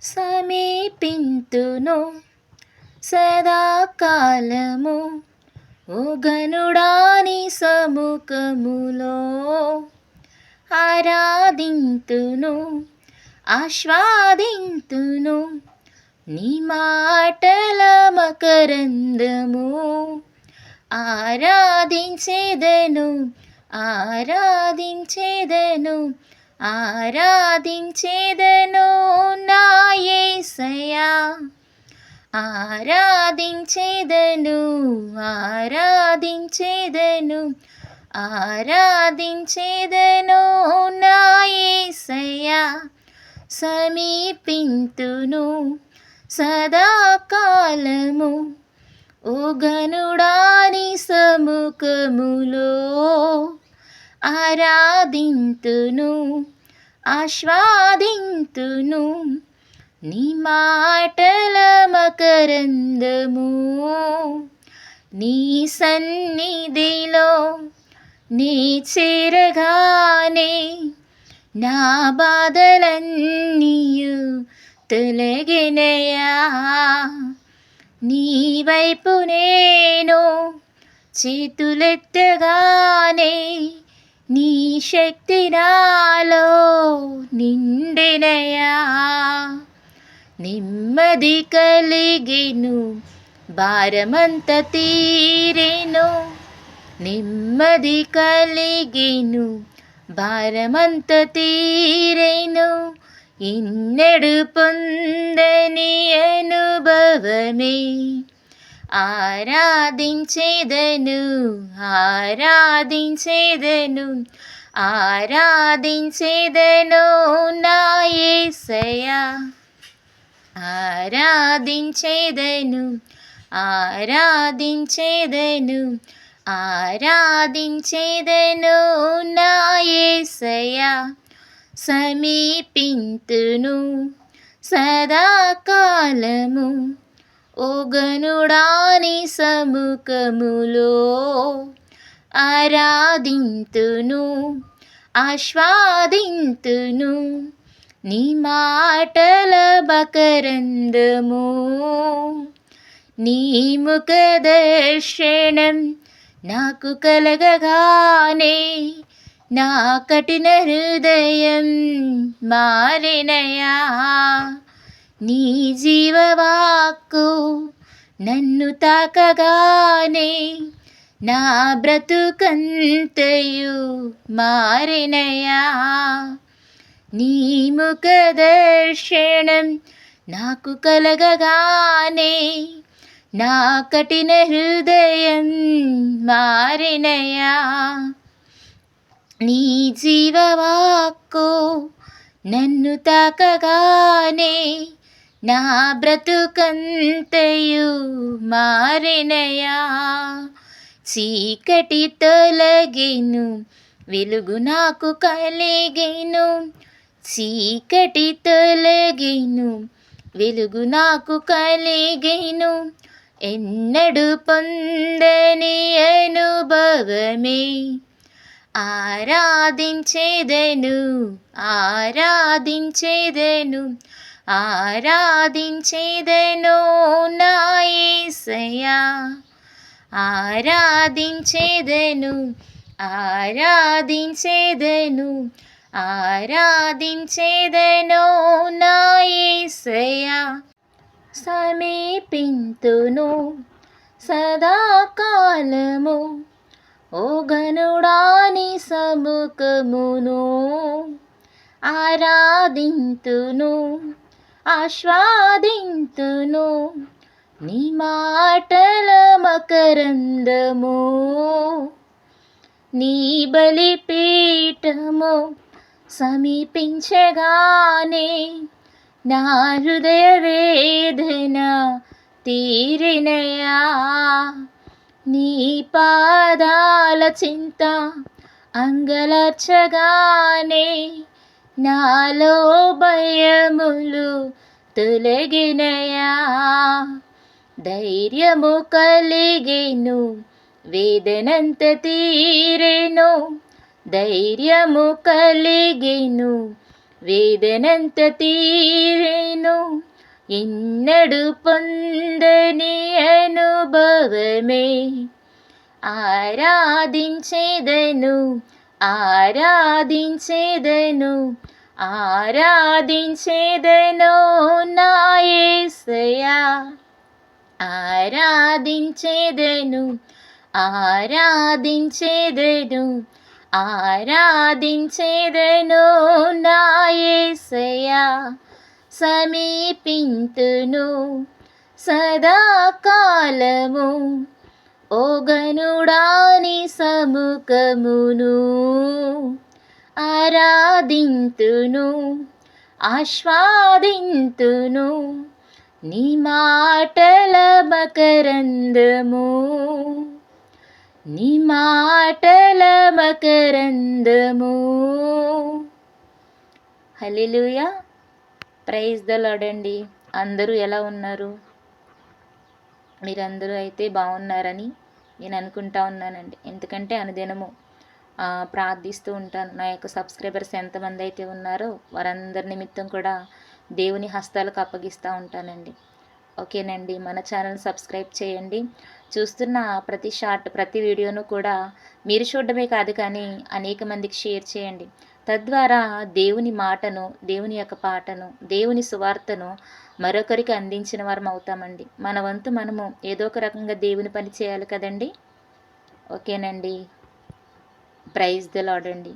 సమీపింతును సదాకాలము ఓ గనుడాని సముఖములో ఆరాధింతును ఆస్వాదింతును నీ మాటల మకరందము ఆరాధించేదను ఆరాధించేదను ఆరాధించేదను నా యేసయ్యా ఆరాధించేదను ఆరాధించేదను ఆరాధించేదను నా యేసయ్యా సమీపింతును సదాకాలము ఓ గనుడాని సముఖములో ఆరాధింతును ఆస్వాదింతును నీ మాటల మకరందము నీ సన్నిధిలో నీ చేరగానే నా బాధలన్నీయు తొలగినయా నీ వైపు నేను చేతులెత్తగానే నీ శక్తి నాలో నిండినయా నెమ్మది కలిగెను భారమంత తీరెను నెమ్మది కలిగెను భారమంత తీరెను ఎన్నడు పొందని అనుభవమే ఆరాధించేదను ఆరాధించేదను ఆరాధించేదను నా యేసయ్యా ఆరాధించేదను ఆరాధించేదను ఆరాధించేదను నా యేసయ్యా సమీపింతును సదాకాలము ఓ గనుడాని సముఖములో ఆరాధింతును ఆస్వాదింతును నీ మాటల బకరందము నీ ముఖ దర్శనం నాకు కలగగానే నా కఠిన హృదయం మారినయా నీ జీవవాక్కు నన్ను తాకగానే నా బ్రతుకంతయు మారినయా నీ ముఖ దర్శనం నాకు కలగగానే నా కఠిన హృదయం మారినయా నీ జీవవాక్కు నన్ను తాకగానే నా బ్రతుకంతయు మారినయా చీకటి తొలగెను వెలుగు నాకు కలిగెను చీకటి తొలగెను వెలుగు నాకు కలిగెను ఎన్నడు పొందని అనుభవమే ఆరాధించేదను ఆరాధించేదను ఆరాధించేదను నా యేసయ్యా ఆరాధించేదను ఆరాధించేదను ఆరాధించేదను నా యేసయ్యా సమీపింతును సదాకాలము ఓ గనుడాని సముఖమును ఆరాధింతును ఆస్వాదింతును నీ మాటల మకరందము నీ బలిపీఠము సమీపించగానే నా హృదయ వేదన తీరినయా నీ పాదాల చింత అంగలర్చగానే నాలో భయములు తొలగినయా ధైర్యము కలిగెను వేదనంత తీరెను ధైర్యము కలిగెను వేదనంత తీరెను ఎన్నడు పొందని అనుభవమే ఆరాధించేదను ఆరాధించేదను ఆరాధించేదను నా యేసయ్యా ఆరాధించేదను ఆరాధించేదను ఆరాధించేదను నా యేసయ్యా సమీపింతును సదాకాలము ఓగనుడాని సముఖమును ఆరాధింతును ఆస్వాదింతును నీ మాటల మకరందము నీ మాటల మకరందము. హల్లెలూయా. ప్రైజ్ ద లార్డ్ అండి. అందరూ ఎలా ఉన్నారు? మీరందరూ అయితే బాగున్నారని నేను అనుకుంటా ఉన్నానండి. ఎందుకంటే అనుదినము ప్రార్థిస్తూ ఉంటాను. నా యొక్క సబ్స్క్రైబర్స్ ఎంతమంది అయితే ఉన్నారో వారందరి నిమిత్తం కూడా దేవుని హస్తాలకు అప్పగిస్తూ ఉంటానండి. ఓకేనండి. మన ఛానల్ సబ్స్క్రైబ్ చేయండి. చూస్తున్న ప్రతి వీడియోను కూడా మీరు చూడడమే కాదు కానీ అనేక మందికి షేర్ చేయండి. తద్వారా దేవుని మాటను, దేవుని యొక్క పాటను, దేవుని సువార్తను మరొకరికి అందించిన వారం అవుతామండి. మన వంతు మనము ఏదో ఒక రకంగా దేవుని పని చేయాలి కదండి. ఓకేనండి. ప్రైజ్ ద లార్డ్ అండి.